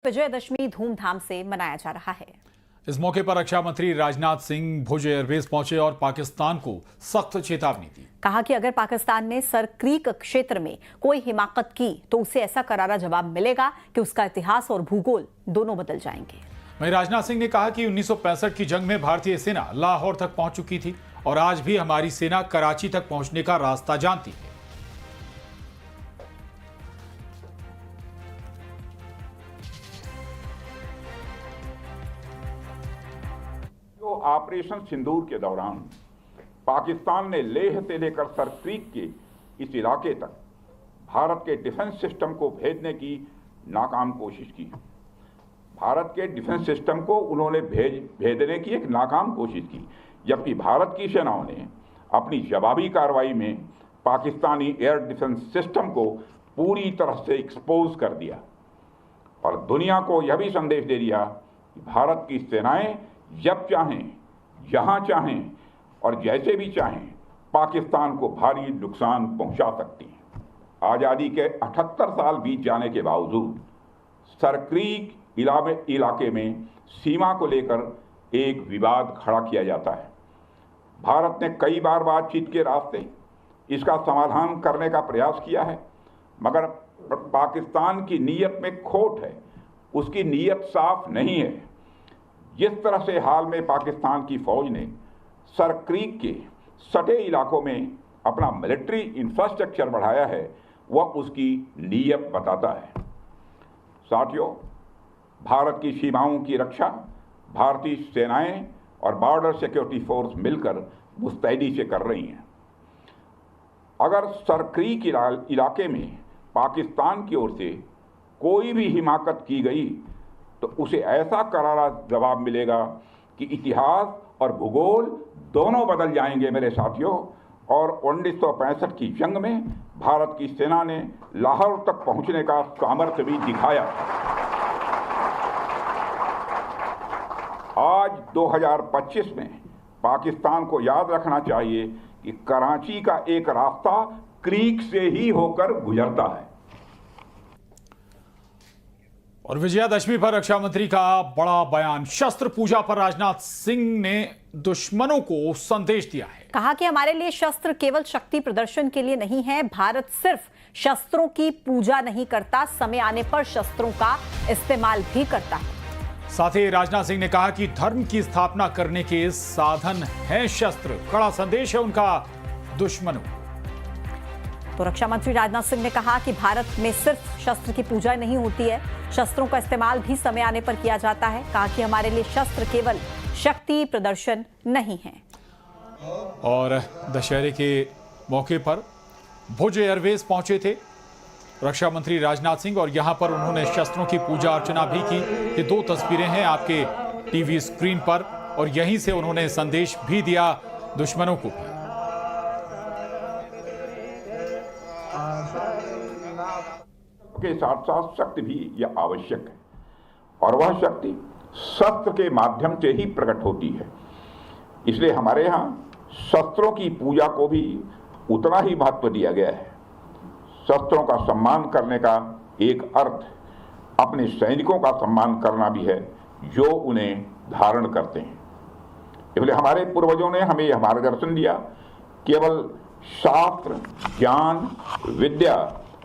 विजयदशमी धूमधाम से मनाया जा रहा है। इस मौके पर रक्षा मंत्री राजनाथ सिंह भुज एयरबेस पहुंचे और पाकिस्तान को सख्त चेतावनी दी। कहा कि अगर पाकिस्तान ने सर क्रीक क्षेत्र में कोई हिमाकत की तो उसे ऐसा करारा जवाब मिलेगा कि उसका इतिहास और भूगोल दोनों बदल जाएंगे। वहीं राजनाथ सिंह ने कहा कि 1965 की जंग में भारतीय सेना लाहौर तक पहुंच चुकी थी और आज भी हमारी सेना कराची तक पहुंचने का रास्ता जानती है। ऑपरेशन सिंदूर के दौरान पाकिस्तान ने लेह से लेकर सर क्रीक के इस इलाके तक भारत के डिफेंस सिस्टम को भेजने की नाकाम कोशिश की। भारत के डिफेंस सिस्टम को उन्होंने भेजने की एक नाकाम कोशिश की, जबकि भारत की सेनाओं ने अपनी जवाबी कार्रवाई में पाकिस्तानी एयर डिफेंस सिस्टम को पूरी तरह से एक्सपोज कर दिया और दुनिया को यह भी संदेश दे दिया कि भारत की सेनाएं जब चाहें, जहां चाहें और जैसे भी चाहें पाकिस्तान को भारी नुकसान पहुंचा सकती हैं। आज़ादी के 78 साल बीत जाने के बावजूद सर क्रीक इलाके में सीमा को लेकर एक विवाद खड़ा किया जाता है। भारत ने कई बार बातचीत के रास्ते इसका समाधान करने का प्रयास किया है, मगर पाकिस्तान की नीयत में खोट है, उसकी नीयत साफ नहीं है। जिस तरह से हाल में पाकिस्तान की फौज ने सर क्रीक के सटे इलाकों में अपना मिलिट्री इंफ्रास्ट्रक्चर बढ़ाया है, वह उसकी नीयत बताता है। साथियों, भारत की सीमाओं की रक्षा भारतीय सेनाएं और बॉर्डर सिक्योरिटी फोर्स मिलकर मुस्तैदी से कर रही हैं। अगर सर क्रीक इलाके में पाकिस्तान की ओर से कोई भी हिमाकत की गई तो उसे ऐसा करारा जवाब मिलेगा कि इतिहास और भूगोल दोनों बदल जाएंगे मेरे साथियों। और 1965 की जंग में भारत की सेना ने लाहौर तक पहुंचने का सामर्थ्य भी दिखाया। आज 2025 में पाकिस्तान को याद रखना चाहिए कि कराची का एक रास्ता क्रीक से ही होकर गुजरता है। और विजयादशमी पर रक्षा मंत्री का बड़ा बयान। शस्त्र पूजा पर राजनाथ सिंह ने दुश्मनों को संदेश दिया है। कहा कि हमारे लिए शस्त्र केवल शक्ति प्रदर्शन के लिए नहीं है। भारत सिर्फ शस्त्रों की पूजा नहीं करता, समय आने पर शस्त्रों का इस्तेमाल भी करता है। साथ ही राजनाथ सिंह ने कहा कि धर्म की स्थापना करने के साधन है शस्त्र। कड़ा संदेश है उनका दुश्मनों। तो रक्षा मंत्री राजनाथ सिंह ने कहा कि भारत में सिर्फ शस्त्र की पूजा नहीं होती है, शस्त्रों का इस्तेमाल भी समय आने पर किया जाता है। कहा कि हमारे लिए शस्त्र केवल शक्ति प्रदर्शन नहीं है। और दशहरे के मौके पर भुज एयरबेस पहुंचे थे रक्षा मंत्री राजनाथ सिंह और यहां पर उन्होंने शस्त्रों की पूजा अर्चना भी की। ये दो तस्वीरें हैं आपके टीवी स्क्रीन पर और यहीं से उन्होंने संदेश भी दिया दुश्मनों को भी। के साथ साथ शक्ति भी यह आवश्यक है और वह शक्ति शस्त्र के माध्यम से ही प्रकट होती है। इसलिए हमारे यहाँ शस्त्रों की पूजा को भी उतना ही महत्व दिया गया है। शस्त्रों का सम्मान करने का एक अर्थ अपने सैनिकों का सम्मान करना भी है जो उन्हें धारण करते हैं। इसलिए हमारे पूर्वजों ने हमें यह मार्गदर्शन दिया, केवल शास्त्र, ज्ञान, विद्या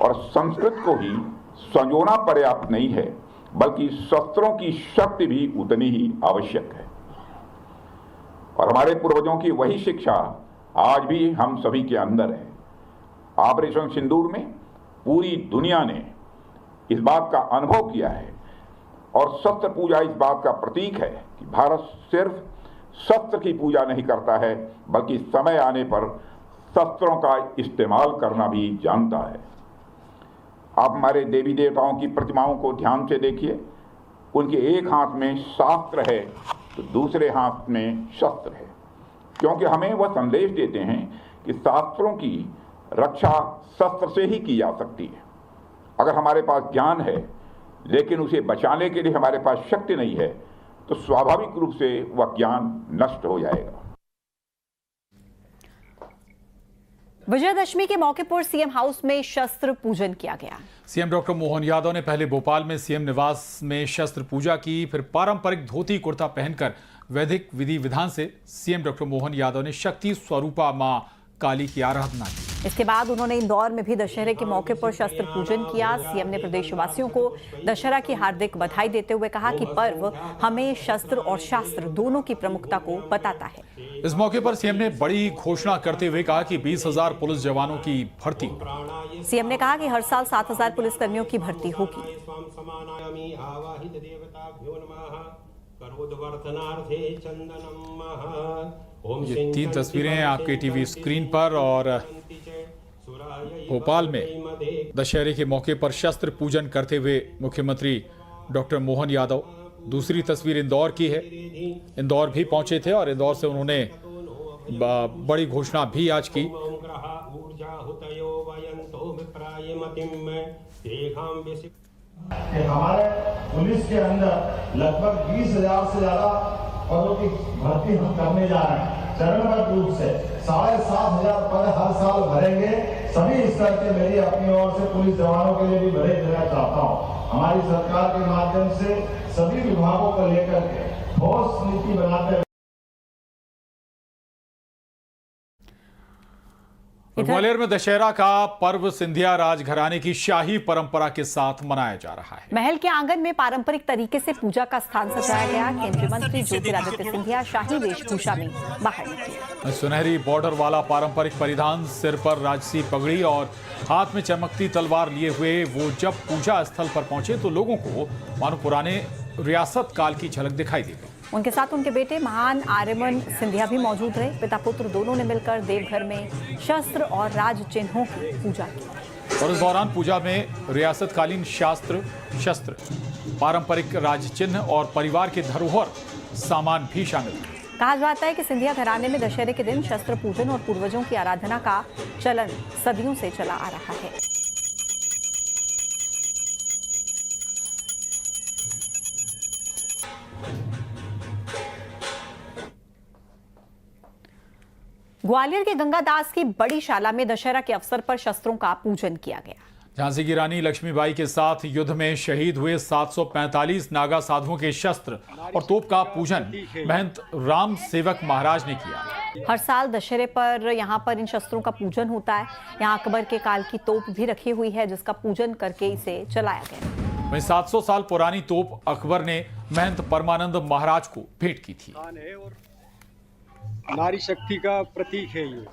और संस्कृत को ही संजोना पर्याप्त नहीं है, बल्कि शस्त्रों की शक्ति भी उतनी ही आवश्यक है। और हमारे पूर्वजों की वही शिक्षा आज भी हम सभी के अंदर है। ऑपरेशन सिंदूर में पूरी दुनिया ने इस बात का अनुभव किया है और शस्त्र पूजा इस बात का प्रतीक है कि भारत सिर्फ शस्त्र की पूजा नहीं करता है, बल्कि समय आने पर शस्त्रों का इस्तेमाल करना भी जानता है। आप हमारे देवी देवताओं की प्रतिमाओं को ध्यान से देखिए, उनके एक हाथ में शास्त्र है तो दूसरे हाथ में शस्त्र है, क्योंकि हमें वह संदेश देते हैं कि शास्त्रों की रक्षा शस्त्र से ही की जा सकती है। अगर हमारे पास ज्ञान है लेकिन उसे बचाने के लिए हमारे पास शक्ति नहीं है तो स्वाभाविक रूप से वह ज्ञान नष्ट हो जाएगा। विजयदशमी के मौके पर सीएम हाउस में शस्त्र पूजन किया गया। सीएम डॉक्टर मोहन यादव ने पहले भोपाल में सीएम निवास में शस्त्र पूजा की, फिर पारंपरिक धोती कुर्ता पहनकर वैदिक विधि विधान से सीएम डॉक्टर मोहन यादव ने शक्ति स्वरूपा मां काली की आराधना की। इसके बाद उन्होंने इंदौर में भी दशहरे के मौके पर शस्त्र पूजन किया। सीएम ने प्रदेशवासियों को दशहरा की हार्दिक बधाई देते हुए कहा कि पर्व हमें शस्त्र और शास्त्र दोनों की प्रमुखता को बताता है। इस मौके पर सीएम ने बड़ी घोषणा करते हुए कहा कि 20,000 पुलिस जवानों की भर्ती। सीएम ने कहा कि हर साल 7,000 पुलिसकर्मियों की भर्ती होगी। ये 3 तस्वीरें आपके टीवी स्क्रीन पर, और भोपाल में दशहरे के मौके पर शस्त्र पूजन करते हुए मुख्यमंत्री डॉक्टर मोहन यादव। दूसरी तस्वीर इंदौर की है। इंदौर भी पहुंचे थे और इंदौर से उन्होंने बड़ी घोषणा भी आज की। हमारे पुलिस के अंदर लगभग 20,000 से ज्यादा पदों की भर्ती हम करने जा रहे हैं। चरणबद्ध रूप से 7,500 पद हर साल भरेंगे। सभी स्तर के मेरी अपनी ओर से पुलिस जवानों के लिए भी भरे देना चाहता हूँ। हमारी सरकार के माध्यम से सभी विभागों को लेकर के ठोस नीति बनाते। ग्वालियर में दशहरा का पर्व सिंधिया राजघराने की शाही परंपरा के साथ मनाया जा रहा है। महल के आंगन में पारंपरिक तरीके से पूजा का स्थान सजाया गया। केंद्रीय मंत्री ज्योतिरादित्य सिंधिया शाही वेशभूषा में बाहर निकले। सुनहरी बॉर्डर वाला पारंपरिक परिधान, सिर पर राजसी पगड़ी और हाथ में चमकती तलवार लिए हुए वो जब पूजा स्थल पर पहुंचे तो लोगों को मानो पुराने रियासत काल की झलक दिखाई दी गई। उनके साथ उनके बेटे महान आर्यमन सिंधिया भी मौजूद रहे। पिता पुत्र दोनों ने मिलकर देवघर में शस्त्र और राज चिन्हों की पूजा की। और इस दौरान पूजा में रियासतकालीन शस्त्र, पारंपरिक राज चिन्ह और परिवार के धरोहर सामान भी शामिल थे। कहा जाता है कि सिंधिया घराने में दशहरे के दिन शस्त्र पूजन और पूर्वजों की आराधना का चलन सदियों से चला आ रहा है। ग्वालियर के गंगादास की बड़ी शाला में दशहरा के अवसर पर शस्त्रों का पूजन किया गया। झांसी की रानी लक्ष्मीबाई के साथ युद्ध में शहीद हुए 745 नागा साधुओं के शस्त्र और तोप का पूजन महंत राम सेवक महाराज ने किया। हर साल दशहरे पर यहाँ पर इन शस्त्रों का पूजन होता है। यहाँ अकबर के काल की तोप भी रखी हुई है जिसका पूजन करके इसे चलाया गया। वहीं 700 साल पुरानी तोप अकबर ने महंत परमानंद महाराज को भेंट की थी। नारी शक्ति का प्रतीक है ये।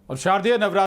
और शारदीय नवरात्र